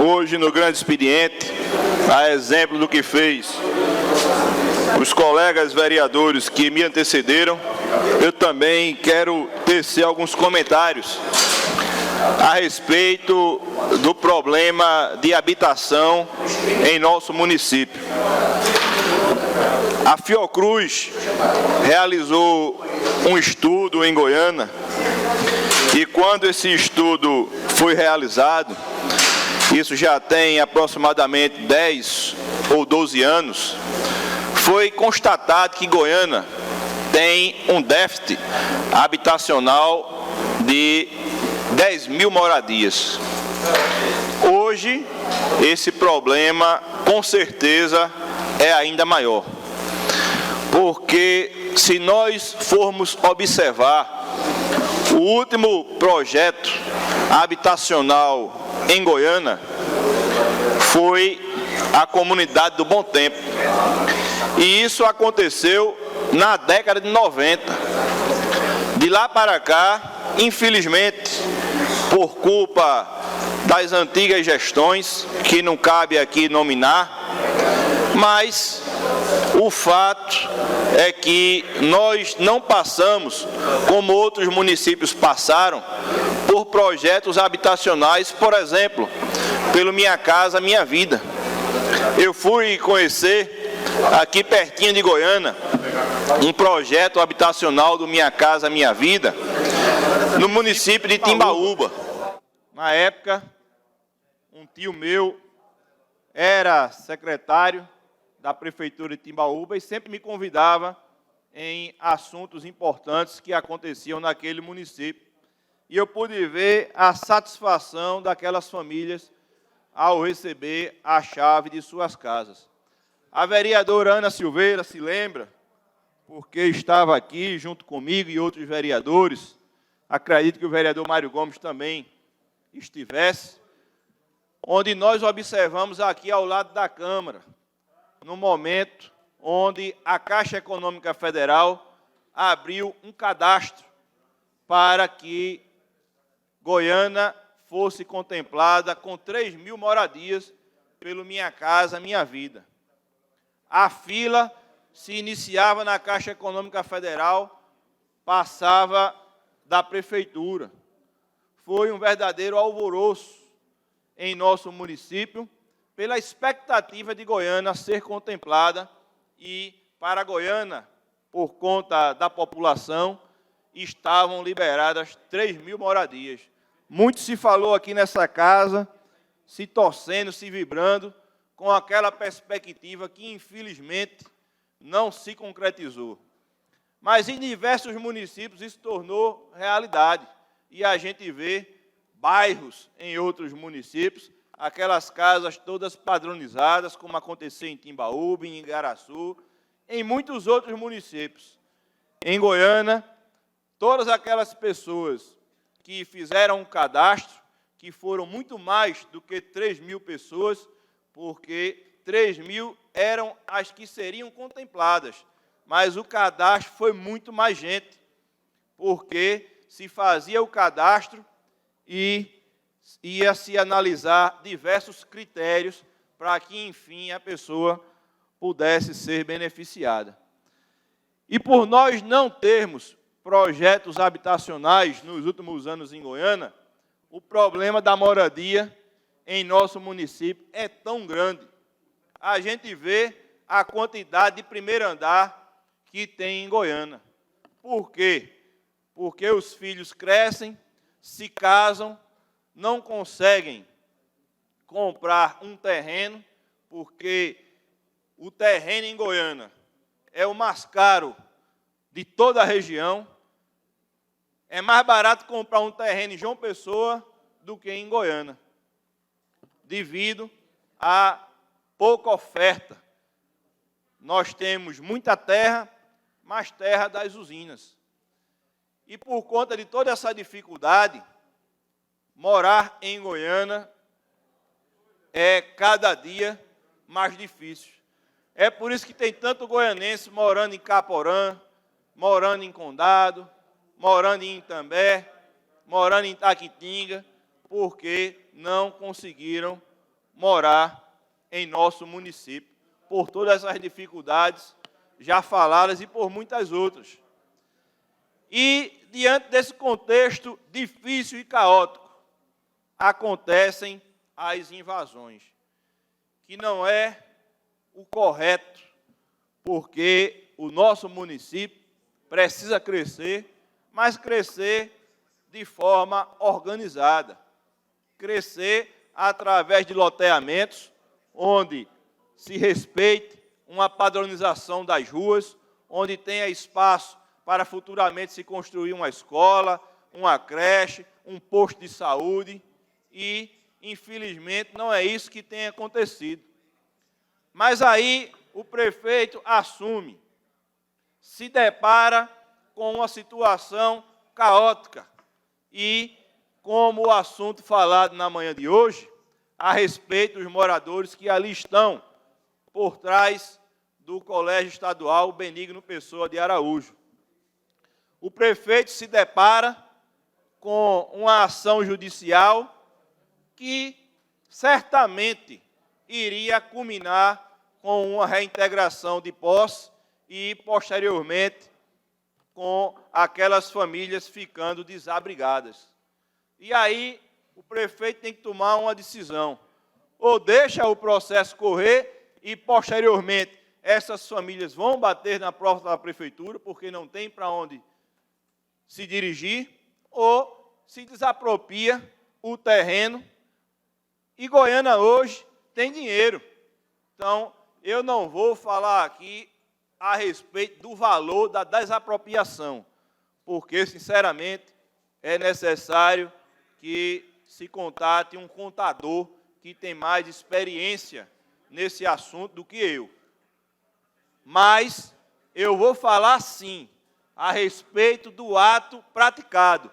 hoje no grande expediente, a exemplo do que fez os colegas vereadores que me antecederam, eu também quero tecer alguns comentários a respeito do problema de habitação em nosso município. A Fiocruz realizou um estudo em Goiânia e quando esse estudo foi realizado, isso já tem aproximadamente 10 ou 12 anos, foi constatado que Goiânia tem um déficit habitacional de 10 mil moradias. Hoje, esse problema, com certeza, é ainda maior. Porque, se nós formos observar o último projeto habitacional em Goiânia, foi a comunidade do Bom Tempo. E isso aconteceu na década de 90. De lá para cá, infelizmente, por culpa das antigas gestões, que não cabe aqui nominar, mas o fato é que nós não passamos, como outros municípios passaram, por projetos habitacionais, por exemplo, pelo Minha Casa Minha Vida. Eu fui conhecer, aqui pertinho de Goiânia, um projeto habitacional do Minha Casa Minha Vida, no município de Timbaúba. Na época, um tio meu era secretário da Prefeitura de Timbaúba e sempre me convidava em assuntos importantes que aconteciam naquele município. E eu pude ver a satisfação daquelas famílias ao receber a chave de suas casas. A vereadora Ana Silveira se lembra, porque estava aqui junto comigo e outros vereadores, acredito que o vereador Mário Gomes também estivesse, onde nós observamos aqui ao lado da Câmara, no momento onde a Caixa Econômica Federal abriu um cadastro para que Goiânia fosse contemplada com 3 mil moradias pelo Minha Casa Minha Vida. A fila se iniciava na Caixa Econômica Federal, passava da Prefeitura. Foi um verdadeiro alvoroço em nosso município, pela expectativa de Goiânia ser contemplada e, para Goiânia, por conta da população, estavam liberadas 3 mil moradias. Muito se falou aqui nessa casa, se torcendo, se vibrando, com aquela perspectiva que, infelizmente, não se concretizou. Mas em diversos municípios isso tornou realidade. E a gente vê bairros em outros municípios, aquelas casas todas padronizadas, como aconteceu em Timbaúba, em Igaraçu, em muitos outros municípios. Em Goiânia, todas aquelas pessoas que fizeram um cadastro, que foram muito mais do que 3 mil pessoas, porque 3 mil eram as que seriam contempladas, mas o cadastro foi muito mais gente, porque se fazia o cadastro e ia se analisar diversos critérios para que, enfim, a pessoa pudesse ser beneficiada. E por nós não termos projetos habitacionais nos últimos anos em Goiânia, o problema da moradia em nosso município é tão grande. A gente vê a quantidade de primeiro andar que tem em Goiânia. Por quê? Porque os filhos crescem, se casam, não conseguem comprar um terreno, porque o terreno em Goiânia é o mais caro de toda a região. É mais barato comprar um terreno em João Pessoa do que em Goiânia, devido à pouca oferta. Nós temos muita terra, mas terra das usinas. E por conta de toda essa dificuldade, morar em Goiânia é cada dia mais difícil. É por isso que tem tanto goianense morando em Caporã, morando em Condado, morando em Itambé, morando em Taquitinga, porque não conseguiram morar em nosso município, por todas essas dificuldades já faladas e por muitas outras. E, diante desse contexto difícil e caótico, acontecem as invasões, que não é o correto, porque o nosso município precisa crescer, mas crescer de forma organizada, crescer através de loteamentos, onde se respeite uma padronização das ruas, onde tenha espaço para futuramente se construir uma escola, uma creche, um posto de saúde, e, infelizmente, não é isso que tem acontecido. Mas aí o prefeito assume, se depara com uma situação caótica e, como o assunto falado na manhã de hoje, a respeito dos moradores que ali estão por trás do Colégio Estadual Benigno Pessoa de Araújo. O prefeito se depara com uma ação judicial que certamente iria culminar com uma reintegração de posse e, posteriormente, com aquelas famílias ficando desabrigadas. E aí, o prefeito tem que tomar uma decisão. Ou deixa o processo correr e, posteriormente, essas famílias vão bater na porta da prefeitura, porque não tem para onde se dirigir, ou se desapropria o terreno. E Goiânia hoje tem dinheiro. Então, eu não vou falar aqui a respeito do valor da desapropriação, porque, sinceramente, é necessário que se contate um contador que tem mais experiência nesse assunto do que eu. Mas eu vou falar, sim, a respeito do ato praticado,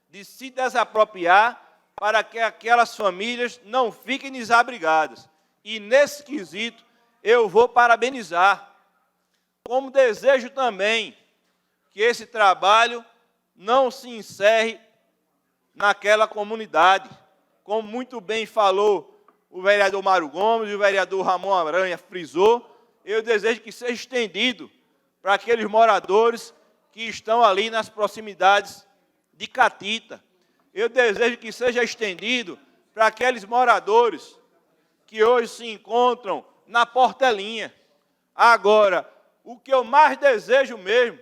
de se desapropriar para que aquelas famílias não fiquem desabrigadas. E, nesse quesito, eu vou parabenizar. Como desejo também que esse trabalho não se encerre naquela comunidade. Como muito bem falou o vereador Mário Gomes e o vereador Ramon Aranha frisou, eu desejo que seja estendido para aqueles moradores que estão ali nas proximidades de Catita. Eu desejo que seja estendido para aqueles moradores que hoje se encontram na Portelinha. Agora, o que eu mais desejo mesmo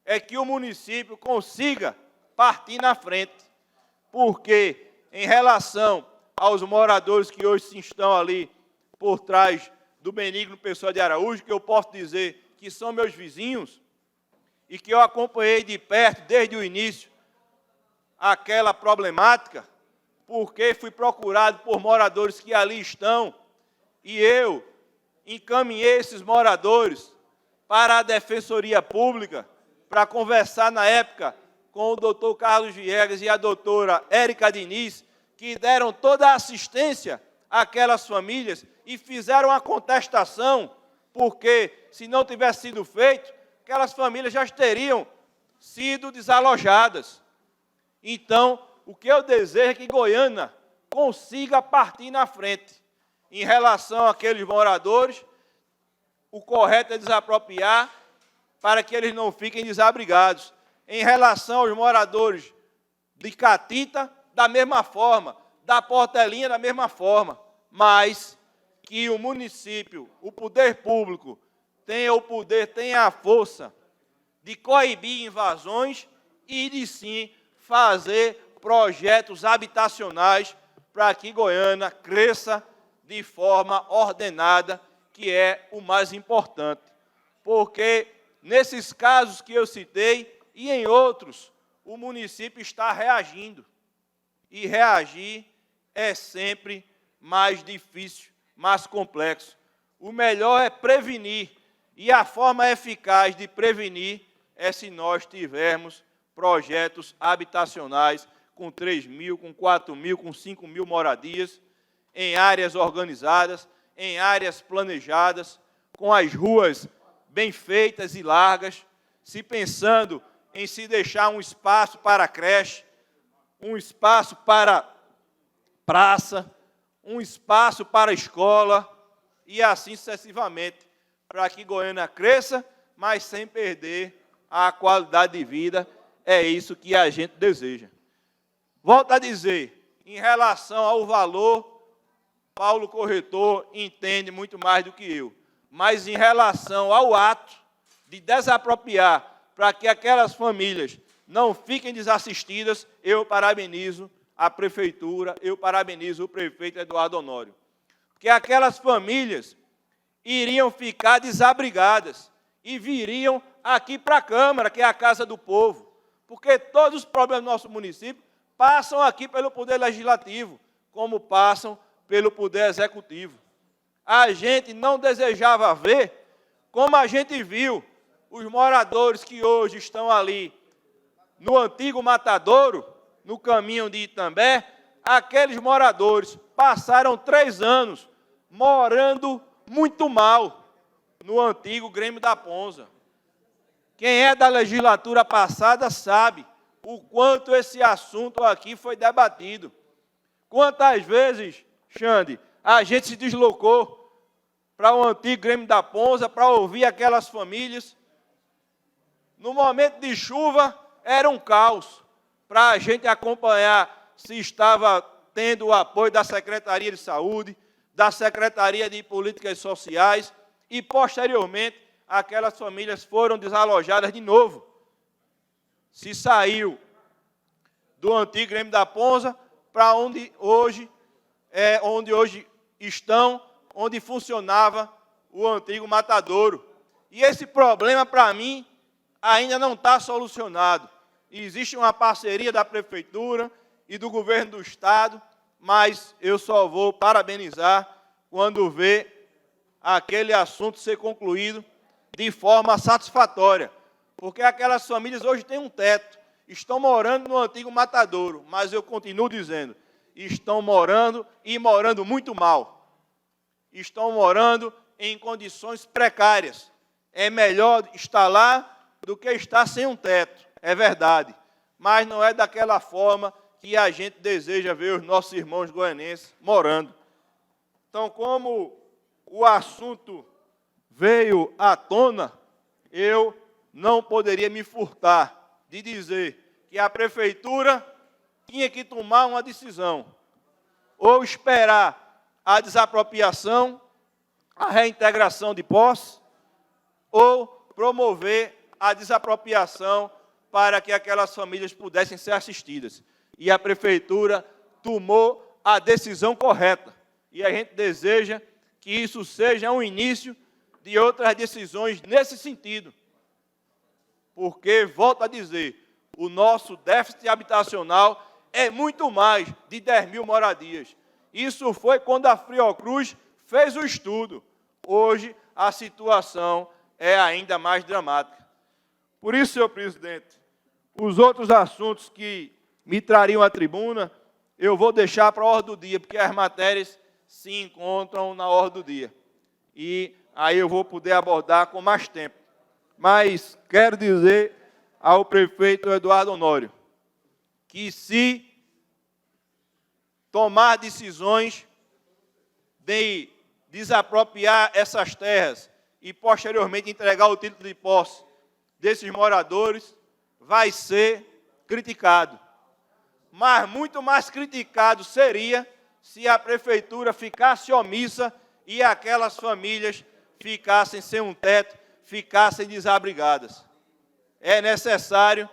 é que o município consiga partir na frente, porque, em relação aos moradores que hoje estão ali por trás do Benigno Pessoa de Araújo, que eu posso dizer que são meus vizinhos, e que eu acompanhei de perto desde o início aquela problemática, porque fui procurado por moradores que ali estão, e eu encaminhei esses moradores para a Defensoria Pública, para conversar na época com o doutor Carlos Viegas e a doutora Érica Diniz, que deram toda a assistência àquelas famílias e fizeram a contestação, porque se não tivesse sido feito, aquelas famílias já teriam sido desalojadas. Então, o que eu desejo é que Goiânia consiga partir na frente. Em relação àqueles moradores, o correto é desapropriar para que eles não fiquem desabrigados. Em relação aos moradores de Catita, da mesma forma, da Portelinha, da mesma forma, mas que o município, o poder público, tenha o poder, tenha a força de coibir invasões e de, sim, fazer projetos habitacionais para que Goiânia cresça de forma ordenada, que é o mais importante. Porque, nesses casos que eu citei, e em outros, o município está reagindo. E reagir é sempre mais difícil, mais complexo. O melhor é prevenir. E a forma eficaz de prevenir é se nós tivermos projetos habitacionais com 3.000, com 4.000, com 5.000 moradias, em áreas organizadas, em áreas planejadas, com as ruas bem feitas e largas, se pensando em se deixar um espaço para creche, um espaço para praça, um espaço para a escola e assim sucessivamente, para que Goiânia cresça, mas sem perder a qualidade de vida. É isso que a gente deseja. Volto a dizer, em relação ao valor, Paulo Corretor entende muito mais do que eu, mas em relação ao ato de desapropriar para que aquelas famílias não fiquem desassistidas, eu parabenizo a prefeitura, eu parabenizo o prefeito Eduardo Honório. Porque aquelas famílias iriam ficar desabrigadas e viriam aqui para a Câmara, que é a casa do povo, porque todos os problemas do nosso município passam aqui pelo Poder Legislativo, como passam pelo Poder Executivo. A gente não desejava ver, como a gente viu, os moradores que hoje estão ali no antigo Matadouro, no caminho de Itambé, aqueles moradores passaram 3 anos morando muito mal no antigo Grêmio da Ponza. Quem é da legislatura passada sabe o quanto esse assunto aqui foi debatido. Quantas vezes, Xande, a gente se deslocou para o antigo Grêmio da Ponza para ouvir aquelas famílias. No momento de chuva, era um caos para a gente acompanhar se estava tendo o apoio da Secretaria de Saúde, da Secretaria de Políticas Sociais e, posteriormente, aquelas famílias foram desalojadas de novo. Se saiu do antigo Grêmio da Ponza para onde hoje estão, onde funcionava o antigo Matadouro. E esse problema, para mim, ainda não está solucionado. Existe uma parceria da Prefeitura e do Governo do Estado, mas eu só vou parabenizar quando ver aquele assunto ser concluído de forma satisfatória. Porque aquelas famílias hoje têm um teto, estão morando no antigo Matadouro, mas eu continuo dizendo, estão morando e morando muito mal. Estão morando em condições precárias. É melhor estar lá do que estar sem um teto, é verdade. Mas não é daquela forma que a gente deseja ver os nossos irmãos goianenses morando. Então, como o assunto veio à tona, eu não poderia me furtar de dizer que a prefeitura tinha que tomar uma decisão, ou esperar a desapropriação, a reintegração de posse, ou promover a desapropriação para que aquelas famílias pudessem ser assistidas. E a prefeitura tomou a decisão correta. E a gente deseja que isso seja um início de outras decisões nesse sentido. Porque, volto a dizer, o nosso déficit habitacional é muito mais de 10 mil moradias. Isso foi quando a Fiocruz fez o estudo. Hoje, a situação é ainda mais dramática. Por isso, senhor presidente, os outros assuntos que me trariam à tribuna, eu vou deixar para a ordem do dia, porque as matérias se encontram na ordem do dia. E aí eu vou poder abordar com mais tempo. Mas quero dizer ao prefeito Eduardo Honório que, se tomar decisões de desapropriar essas terras e, posteriormente, entregar o título de posse desses moradores, vai ser criticado. Mas muito mais criticado seria se a prefeitura ficasse omissa e aquelas famílias ficassem sem um teto, ficassem desabrigadas. É necessário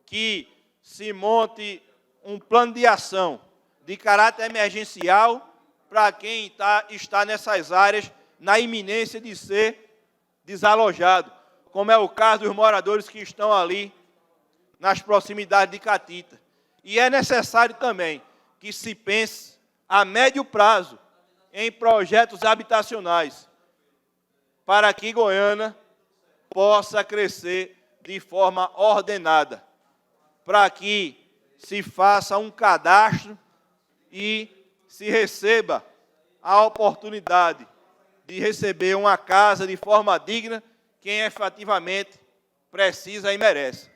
que se monte um plano de ação de caráter emergencial para quem está nessas áreas na iminência de ser desalojado, como é o caso dos moradores que estão ali nas proximidades de Catita. E é necessário também que se pense a médio prazo em projetos habitacionais para que Goiânia possa crescer de forma ordenada, para que se faça um cadastro e se receba a oportunidade de receber uma casa de forma digna quem efetivamente precisa e merece.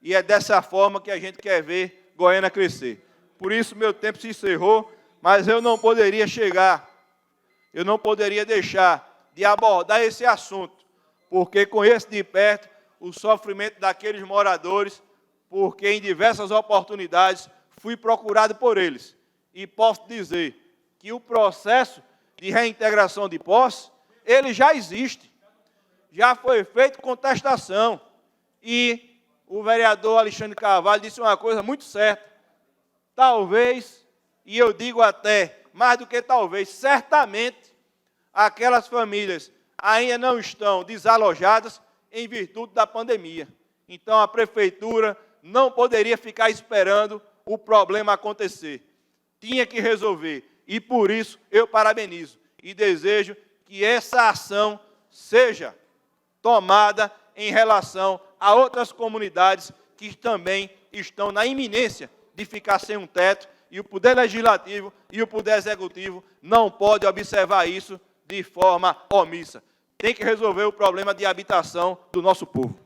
E é dessa forma que a gente quer ver Goiânia crescer. Por isso, meu tempo se encerrou, mas Mas eu não poderia deixar de abordar esse assunto, porque conheço de perto o sofrimento daqueles moradores, porque em diversas oportunidades fui procurado por eles. E posso dizer que o processo de reintegração de posse, ele já existe. Já foi feita contestação. E o vereador Alexandre Carvalho disse uma coisa muito certa. Talvez, e eu digo até, mais do que talvez, certamente, aquelas famílias ainda não estão desalojadas em virtude da pandemia. Então, a prefeitura não poderia ficar esperando o problema acontecer. Tinha que resolver. E, por isso, eu parabenizo e desejo que essa ação seja tomada em relação a outras comunidades que também estão na iminência de ficar sem um teto, e o Poder Legislativo e o Poder Executivo não podem observar isso de forma omissa. Tem que resolver o problema de habitação do nosso povo.